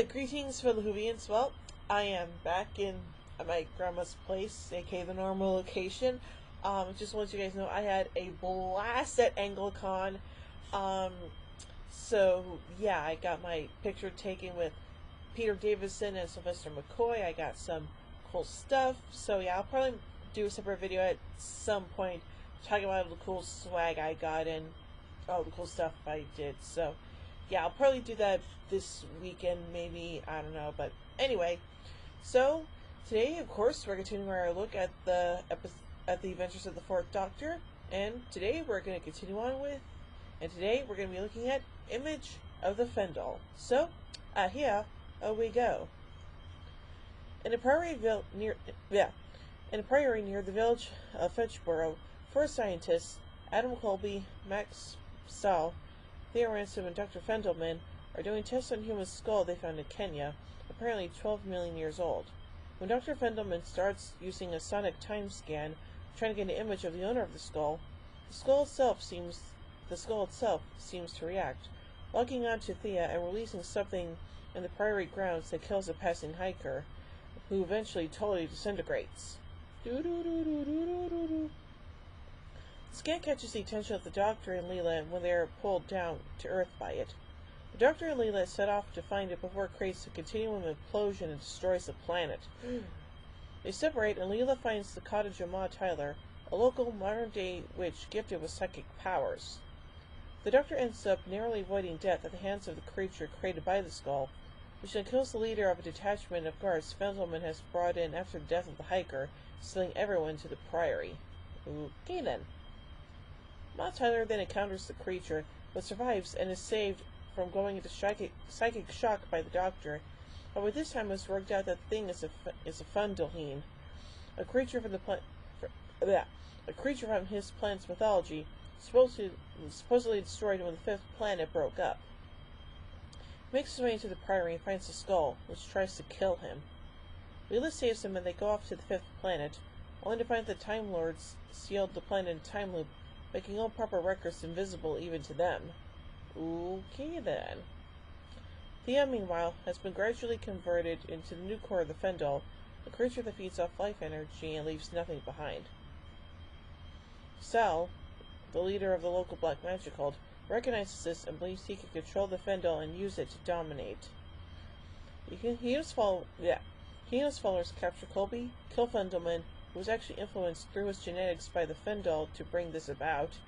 Greetings, fellow Whovians. Well, I am back in at my grandma's place, aka the normal location. Just to let you guys know, I had a blast at Anglicon. Um, so yeah, I got my picture taken with Peter Davison and Sylvester McCoy. I got some cool stuff. So yeah, I'll probably do a separate video at some point talking about all the cool swag I got and all the cool stuff I did. So yeah, I'll probably do that this weekend, maybe, I don't know, but anyway. So today, of course, we're continuing our look at the adventures of the Fourth Doctor, and today we're going to continue on with, and today we're going to be looking at Image of the Fendahl. So, here we go. In a prairie near the village of Fetchborough, four scientists, Adam Colby, Max Stahl, Theo Ransom, and Dr. Fendelman, are doing tests on a human skull they found in Kenya, apparently 12 million years old. When Dr. Fendelman starts using a sonic time scan, trying to get an image of the owner of the skull itself seems to react, locking onto Thea and releasing something in the prairie grounds that kills a passing hiker, who eventually totally disintegrates. The scan catches the attention of the Doctor and Leela when they are pulled down to Earth by it. The Doctor and Leela set off to find it before it creates a continuum implosion and destroys the planet. They separate, and Leela finds the cottage of Ma Tyler, a local modern-day witch gifted with psychic powers. The Doctor ends up narrowly avoiding death at the hands of the creature created by the skull, which then kills the leader of a detachment of guards Fendelman has brought in after the death of the hiker, stealing everyone to the Priory. Okay then. Ma Tyler then encounters the creature, but survives and is saved from going into psychic shock by the Doctor. However, this time it's worked out that the thing is a Fendahl, a creature from his planet's mythology, supposedly destroyed when the fifth planet broke up. He makes his way into the Priory and finds the skull, which tries to kill him. Leela saves him and they go off to the fifth planet, only to find that the Time Lords sealed the planet in time loop, making all proper records invisible even to them. Okay then. Thea, meanwhile, has been gradually converted into the new core of the Fendahl, a creature that feeds off life energy and leaves nothing behind. Sal, the leader of the local black magic cult, recognizes this and believes he can control the Fendahl and use it to dominate. He and his followers capture Colby, kill Fendelman, who was actually influenced through his genetics by the Fendahl to bring this about,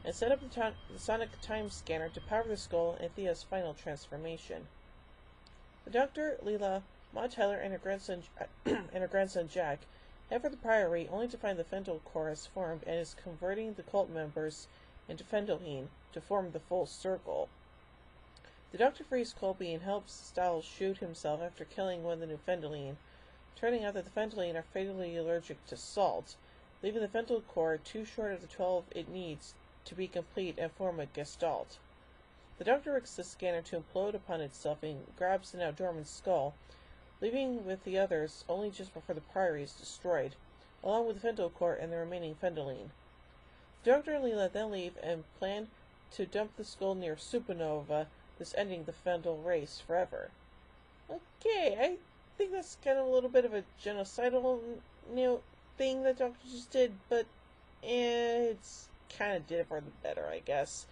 and set up the sonic time scanner to power the skull and Thea's final transformation. The Doctor, Leela, Ma Tyler, and her grandson Jack head for the Priory, only to find the Fendahl core has formed and is converting the cult members into Fendahl to form the full circle. The Doctor frees Colby and helps Stahl shoot himself after killing one of the new Fendahl, turning out that the Fendahl are fatally allergic to salt, leaving the Fendahl core too short of the 12 it needs to be complete and form a gestalt. The Doctor risks the scanner to implode upon itself and grabs the now dormant skull, leaving with the others only just before the Priory is destroyed, along with the Fendahl core and the remaining Fendahl. The Doctor and Leela then leave and plan to dump the skull near Supernova, thus ending the Fendahl race forever. Okay, I think that's kind of a little bit of a genocidal thing that Doctor just did, but it's kind of did it for the better, I guess.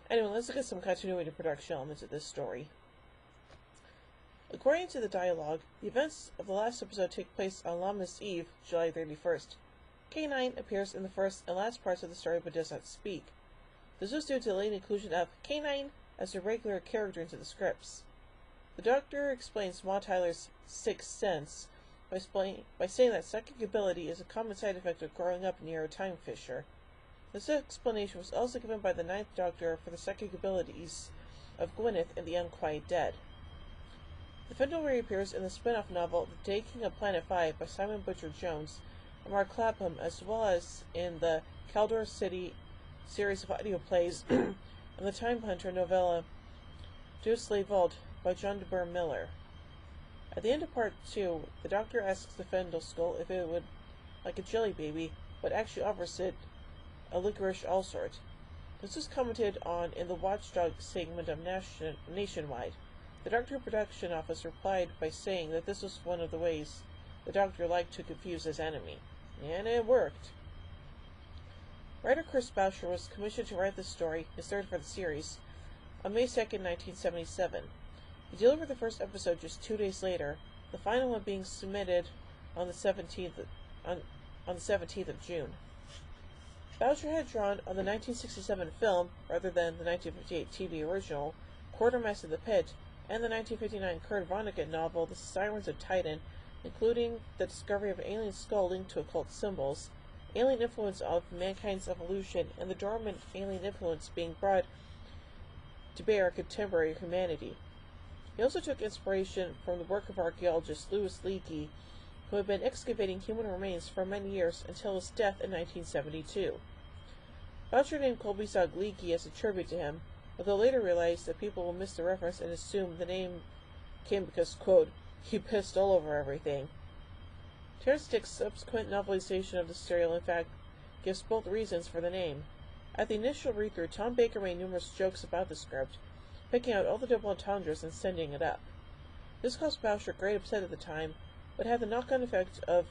Anyway, let's look at some continuity production elements of this story. According to the dialogue, the events of the last episode take place on Lammas Eve, July 31st. K9 appears in the first and last parts of the story but does not speak. This was due to the late inclusion of K9 as a regular character into the scripts. The Doctor explains Ma Tyler's sixth sense by saying that psychic ability is a common side effect of growing up near a time fissure. This explanation was also given by the Ninth Doctor for the psychic abilities of Gwyneth in The Unquiet Dead. The Fendahl reappears in the spin-off novel The Taking of Planet 5 by Simon Butcher Jones and Mark Clapham, as well as in the Caldor City series of audio plays and the Time Hunter novella Dewsley Vault by John DeBur Miller. At the end of Part 2, the Doctor asks the Fendahl skull if it would like a jelly baby, but actually offers it a licorice allsort. This is commented on in the Watchdog segment of Nationwide. The Doctor production office replied by saying that this was one of the ways the Doctor liked to confuse his enemy. And it worked. Writer Chris Boucher was commissioned to write this story, his third for the series, on May 2nd, 1977. He delivered the first episode just 2 days later, the final one being submitted on the 17th of June. Boucher had drawn on the 1967 film, rather than the 1958 TV original, Quartermaster of the Pit, and the 1959 Kurt Vonnegut novel The Sirens of Titan, including the discovery of an alien skull linked to occult symbols, alien influence of mankind's evolution, and the dormant alien influence being brought to bear on contemporary humanity. He also took inspiration from the work of archaeologist Louis Leakey, who had been excavating human remains for many years until his death in 1972. Boucher named Colby Zog Leakey as a tribute to him, although later realized that people will miss the reference and assume the name came because, quote, he pissed all over everything. Terrence Dick's subsequent novelization of the serial, in fact, gives both reasons for the name. At the initial read-through, Tom Baker made numerous jokes about the script, picking out all the double entendres and sending it up. This caused Boucher great upset at the time, but had the knock-on effect of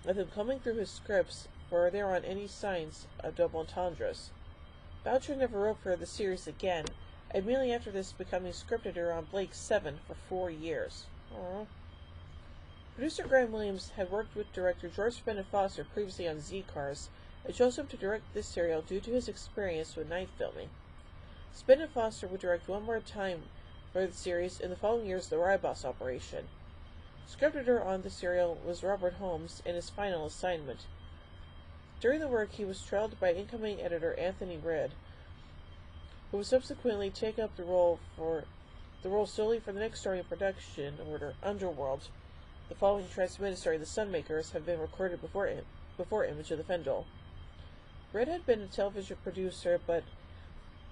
them coming through his scripts where there aren't any signs of double entendres. Boucher never wrote for the series again, immediately after this becoming script editor on Blake's 7 for 4 years. Aww. Producer Graham Williams had worked with director George Fendahl Foster previously on Z-Cars, and chose him to direct this serial due to his experience with night filming. Fendahl Foster would direct one more time for the series in the following year's The Rybos Operation. Script editor on the serial was Robert Holmes in his final assignment. During the work, he was trailed by incoming editor Anthony Ridd, who would subsequently take up the role solely for the next story in production order, Underworld. The following transmitted story, The Sunmakers, have been recorded before Image of the Fendahl. Ridd had been a television producer, but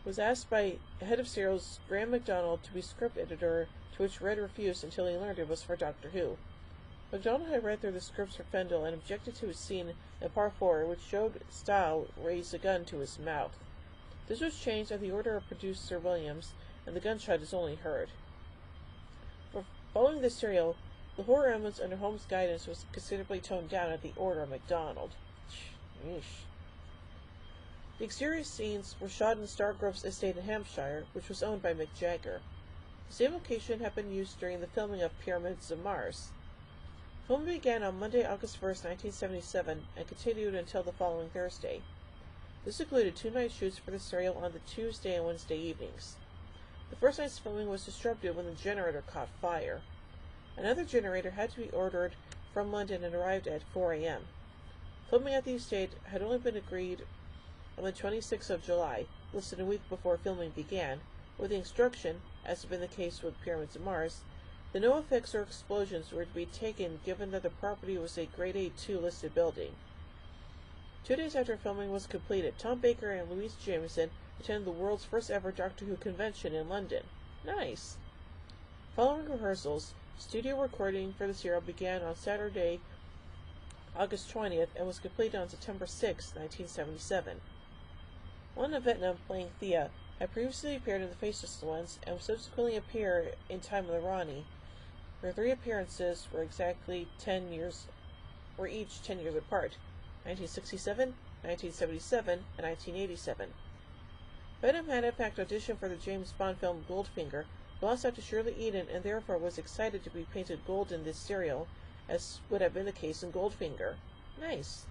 was asked by head of serials Graham MacDonald to be script editor, to which Ridd refused until he learned it was for Doctor Who. MacDonald had read through the scripts for Fendahl and objected to a scene in Part 4 which showed Stahl raise a gun to his mouth. This was changed at the order of producer Williams, and the gunshot is only heard. Following this serial, the horror elements under Holmes' guidance was considerably toned down at the order of MacDonald. Yeesh. The exterior scenes were shot in Stargrove's estate in Hampshire, which was owned by Mick Jagger. The same location had been used during the filming of Pyramids of Mars. Filming began on Monday, August 1st, 1977, and continued until the following Thursday. This included 2 night shoots for the serial on the Tuesday and Wednesday evenings. The first night's filming was disrupted when the generator caught fire. Another generator had to be ordered from London and arrived at 4 a.m. Filming at the estate had only been agreed on the 26th of July, less than a week before filming began, with the instruction, as had been the case with Pyramids of Mars, that no effects or explosions were to be taken given that the property was a Grade A2 listed building. 2 days after filming was completed, Tom Baker and Louise Jameson attended the world's first ever Doctor Who convention in London. Nice! Following rehearsals, studio recording for the serial began on Saturday, August 20th, and was completed on September 6, 1977. Lana Vietnam, playing Thea, had previously appeared in The Faceless Ones and would subsequently appear in Time of the Ronnie. Her 3 appearances were each 10 years apart, 1967, 1977, and 1987. Vietnam had in fact auditioned for the James Bond film Goldfinger, lost out to Shirley Eden, and therefore was excited to be painted gold in this serial, as would have been the case in Goldfinger. Nice.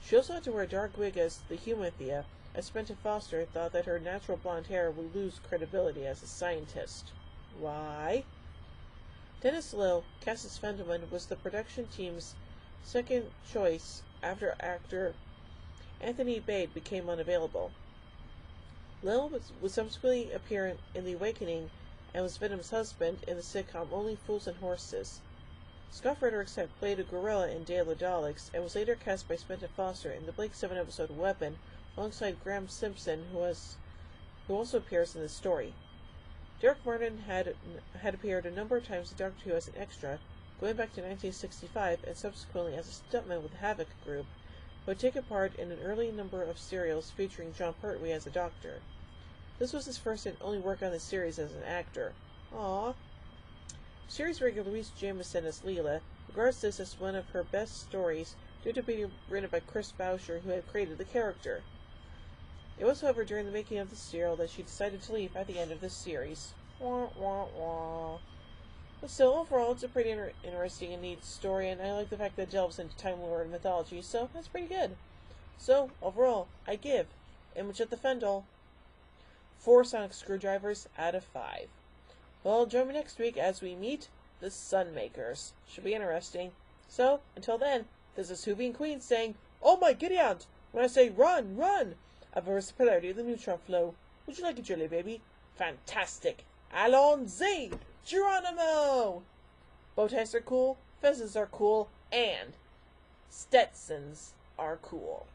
She also had to wear a dark wig as the human Thea, as Fendahl Foster thought that her natural blonde hair would lose credibility as a scientist. Why? Dennis Lill, cast as Fendelman, was the production team's second choice after actor Anthony Bade became unavailable. Lill would subsequently appear in The Awakening and was Venom's husband in the sitcom Only Fools and Horses. Scott Fredericks had played a gorilla in Day of the Daleks and was later cast by Fendahl Foster in the Blake 7 episode Weapon alongside Graham Simpson, who also appears in the story. Derek Martin had appeared a number of times in Doctor Who as an extra, going back to 1965 and subsequently as a stuntman with the Havoc group, who had taken part in an early number of serials featuring John Pertwee as a doctor. This was his first and only work on the series as an actor. Aww. Series regular Louise Jameson as Leela regards this as one of her best stories due to being written by Chris Boucher, who had created the character. It was, however, during the making of the serial that she decided to leave at the end of this series. Wah, wah, wah. But still, overall, it's a pretty interesting and neat story, and I like the fact that it delves into Time Lore and mythology, so that's pretty good. So, overall, I give Image of the Fendahl 4 sonic screwdrivers out of 5. Well, join me next week as we meet the Sunmakers. Should be interesting. So, until then, this is Hoovy and Queen saying, "Oh my giddy aunt! When I say run, run! I've reversed the polarity of the neutron flow. Would you like a jelly, baby? Fantastic! Allons-y! Geronimo!" Bow ties are cool, fezzes are cool, and Stetsons are cool.